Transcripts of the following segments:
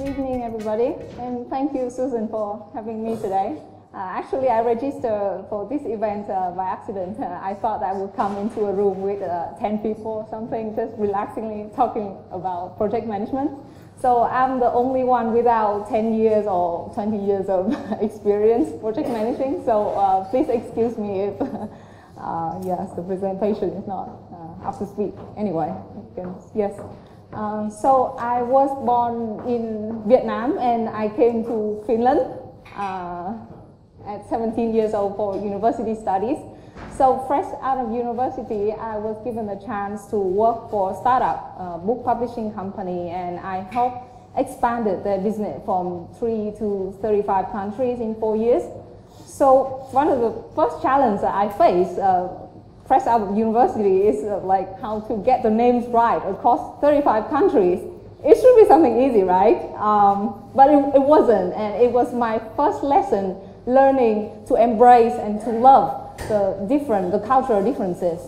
Good evening, everybody, and thank you, Susan, for having me today. Actually, I registered for this event by accident. I thought I would come into a room with 10 people or something, just relaxingly talking about project management. So I'm the only one without 10 years or 20 years of experience project managing. So please excuse me if yes, the presentation is not up to speed. Anyway, yes. So I was born in Vietnam and I came to Finland at 17 years old for university studies. So fresh out of university, I was given a chance to work for a startup book publishing company, and I helped expanded their business from 3 to 35 countries in 4 years. So one of the first challenges that I faced fresh out of university is like how to get the names right across 35 countries. It should be something easy, right? But it wasn't, and it was my first lesson learning to embrace and to love the cultural differences.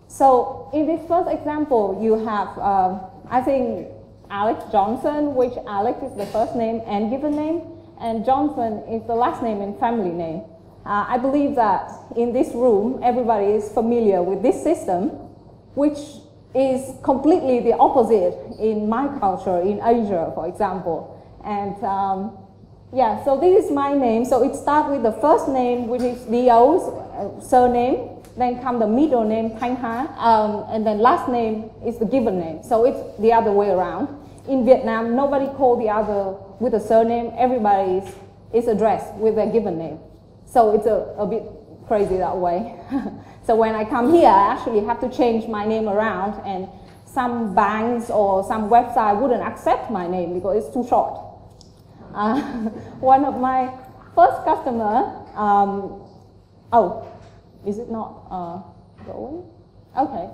So in this first example, you have, I think, Alex Johnson, which Alex is the first name and given name, and Johnson is the last name and family name. I believe that in this room, everybody is familiar with this system, which is completely the opposite in my culture, in Asia, for example. And yeah, so this is my name. So it starts with the first name, which is Dio's surname, then come the middle name, Thanh Ha, and then last name is the given name. So it's the other way around. In Vietnam, nobody calls the other with a surname. Everybody is addressed with their given name. So it's a bit crazy that way. So when I come here, I actually have to change my name around, and some banks or some website wouldn't accept my name because it's too short. One of my first customer, oh, is it not going? Okay.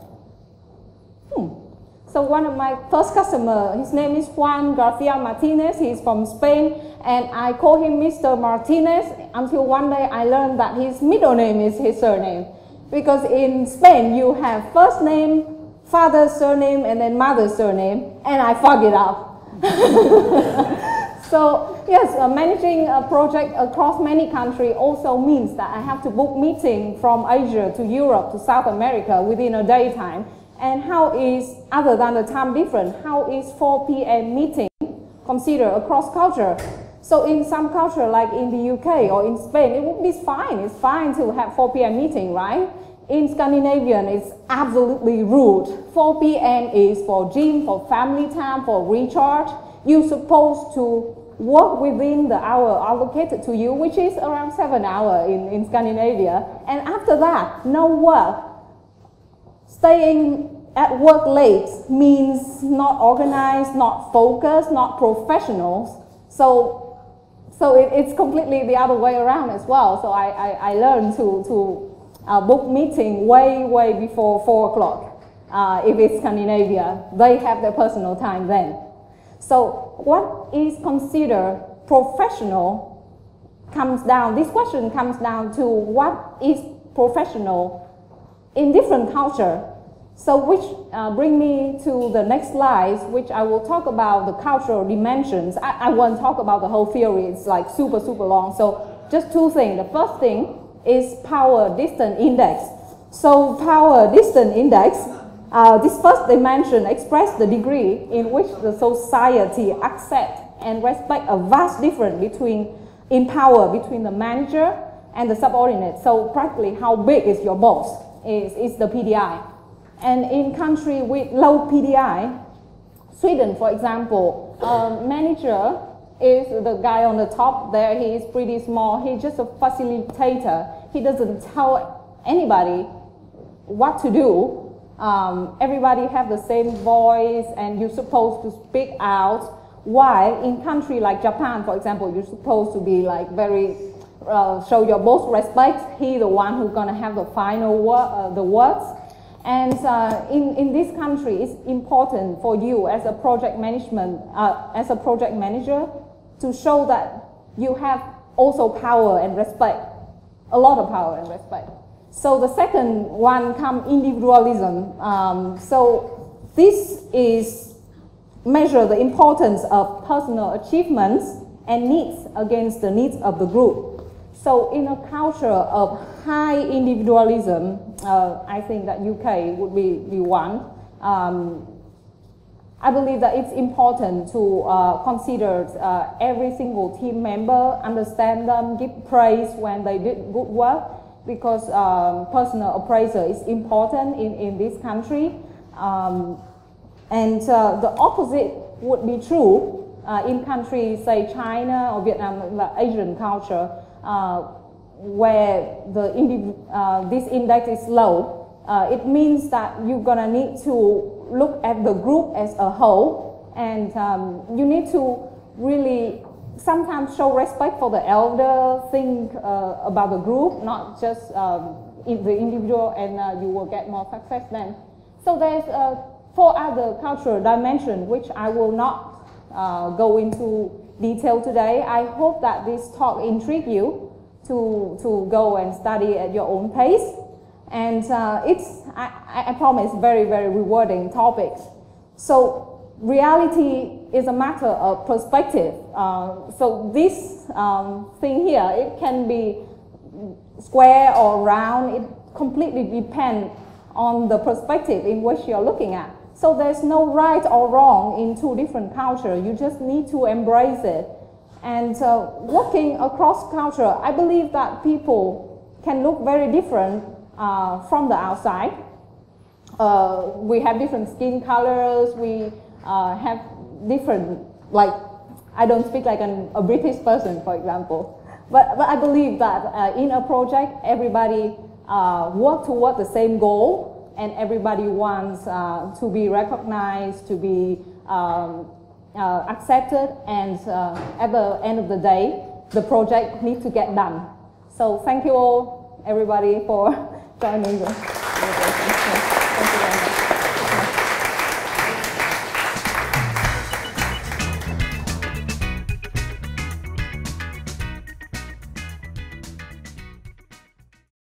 So one of my first customer, his name is Juan Garcia Martinez. He's from Spain, and I call him Mr. Martinez until one day I learned that his middle name is his surname. Because in Spain, you have first name, father's surname, and then mother's surname, and I fuck it up. So yes, managing a project across many countries also means that I have to book meeting from Asia to Europe to South America within a daytime. And how is, other than the time difference, how is 4 p.m. meeting considered across culture? So in some culture, like in the UK or in Spain, it would be fine. It's fine to have 4 p.m. meeting, right? In Scandinavian, it's absolutely rude. 4 p.m. is for gym, for family time, for recharge. You're supposed to work within the hour allocated to you, which is around 7 hours in Scandinavia. And after that, no work. Staying at work late means not organized, not focused, not professionals. So it's completely the other way around as well. So I learned to book meeting way before 4 o'clock. If it's Scandinavia, they have their personal time then. So what is considered professional comes down, this question comes down to what is professional in different culture. So which bring me to the next slide, which I will talk about the cultural dimensions. I won't talk about the whole theory, it's like super long. So just two things. The first thing is power distance index. So power distance index, this first dimension expresses the degree in which the society accepts and respects a vast difference in power between the manager and the subordinate. So practically how big is your boss is the PDI. And in country with low PDI, Sweden, for example, manager is the guy on the top there. He is pretty small. He's just a facilitator. He doesn't tell anybody what to do. Everybody have the same voice, and you're supposed to speak out. While in country like Japan, for example, you're supposed to be like very show your boss respect. He's the one who's gonna have the final the words. And in this country, it's important for you as a project manager, to show that you have also power and respect, a lot of power and respect. So the second one comes individualism. So this is measure the importance of personal achievements and needs against the needs of the group. So in a culture of high individualism, I think that UK would be one. I believe that it's important to consider every single team member, understand them, give praise when they did good work, because personal appraisal is important in this country. And the opposite would be true in countries, say China or Vietnam, the Asian culture, where this index is low. It means that you're gonna need to look at the group as a whole, and you need to really sometimes show respect for the elder, think about the group, not just the individual, and you will get more success then. So there's 4 other cultural dimensions which I will not go into detail today. I hope that this talk intrigues you to go and study at your own pace. And I promise, very, very rewarding topics. So reality is a matter of perspective. So this thing here, it can be square or round. It completely depends on the perspective in which you're looking at. So there's no right or wrong in 2 different cultures. You just need to embrace it. And working across culture, I believe that people can look very different from the outside. We have different skin colors, we have different, like, I don't speak like a British person, for example. But I believe that in a project, everybody work toward the same goal, and everybody wants to be recognized, to be accepted, and at the end of the day, the project needs to get done. So thank you all, everybody, for joining the conversation. Thank you very much.